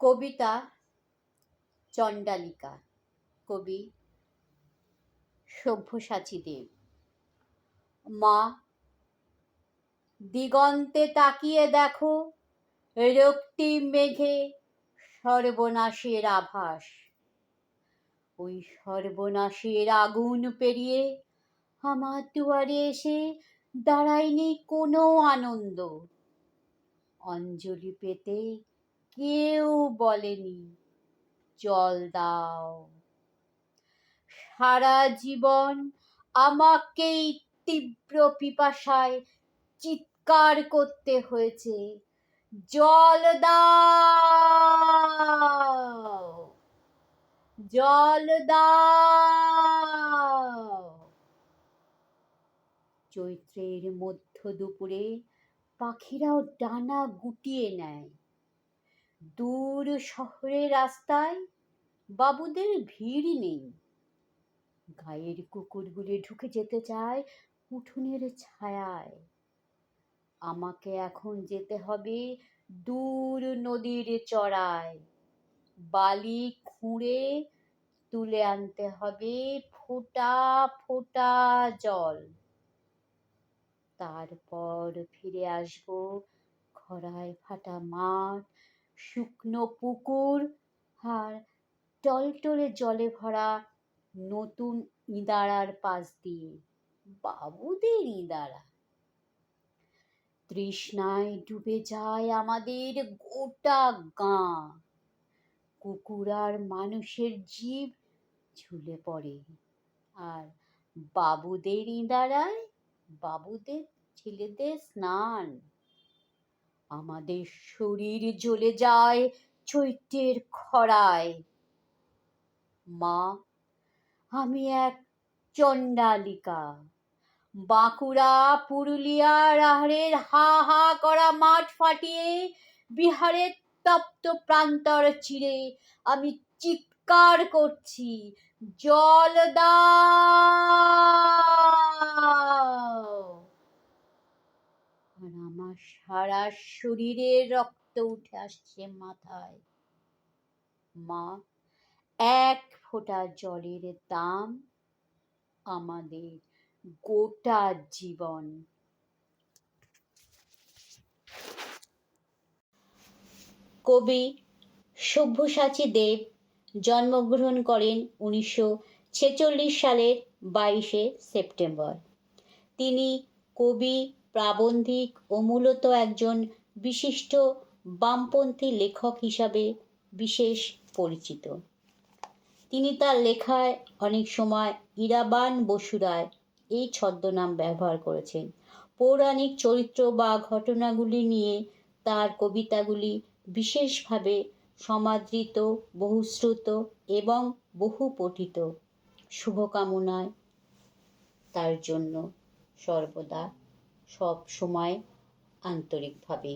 কবিতা চণ্ডালিকা, কবি সব্যসাচী দেব। মা, দিগন্তে তাকিয়ে দেখো, রক্তিম মেঘে সর্বনাশের আভাস। ওই সর্বনাশের আগুন পেরিয়ে আমার দুয়ারে এসে দাঁড়ায়নি কোনো আনন্দ। অঞ্জলি পেতে কেউ বলেনি জল দাও। সারা জীবন আমাকেই তীব্র পিপাসায় চিৎকার করতে হয়েছে, জল দাও, জল দাও। চৈত্রের মধ্য দুপুরে পাখিরাও ডানা গুটিয়ে নেয়। দূর শহরের রাস্তায় বাবুদের ভিড় নেই। গায়ের কুকুরগুলি ঢুকে যেতে চায় উঠোনের ছায়ায়। আমাকে এখন যেতে হবে দূর নদীর চড়ায়। বালি খুঁড়ে তুলে আনতে হবে ফোঁটা ফোঁটা জল। তারপর ফিরে আসবো খরায় ফাটা মাঠ, শুকনো পুকুর আর টলটলে জলে ভরা নতুন ইঁদারার পাশ দিয়ে, বাবুদের ইঁদারা। তৃষ্ণায় ডুবে যায় আমাদের গোটা গাঁ। কুকুর আর মানুষের জীব ঝুলে পড়ে, আর বাবুদের ইঁদারায় বাবুদের ছেলেদের স্নান। আমাদের শরীর জ্বলে যায় চৈত্রের খরায়। মা, আমি এক চণ্ডালিকা। বাঁকুড়া, পুরুলিয়া, রাঢ়ের হা হা করা মাঠ ফাটিয়ে, বিহারের তপ্ত প্রান্তর চিরে আমি চিৎকার করছি, জল দাও। আর আমার সারা শরীরে রক্ত উঠে আসছে মাথায়। মা, এক ফোঁটা জলের দাম আমাদের গোটা জীবন। কবি সব্যসাচী দেব জন্মগ্রহণ করেন 1946 সালের 22 সেপ্টেম্বর। তিনি কবি, প্রাবন্ধিক ও মূলত একজন বিশিষ্ট বামপন্থী লেখক হিসাবে বিশেষ পরিচিত। তিনি তার লেখায় অনেক সময় ইরাবান বসু রায় এই ছদ্মনাম ব্যবহার করেছেন। পৌরাণিক চরিত্র বা ঘটনাগুলি নিয়ে তার কবিতাগুলি বিশেষভাবে সমাদৃত, বহুশ্রুত এবং বহু পঠিত। শুভকামনায় তার জন্য সর্বদা সব সময় আন্তরিকভাবে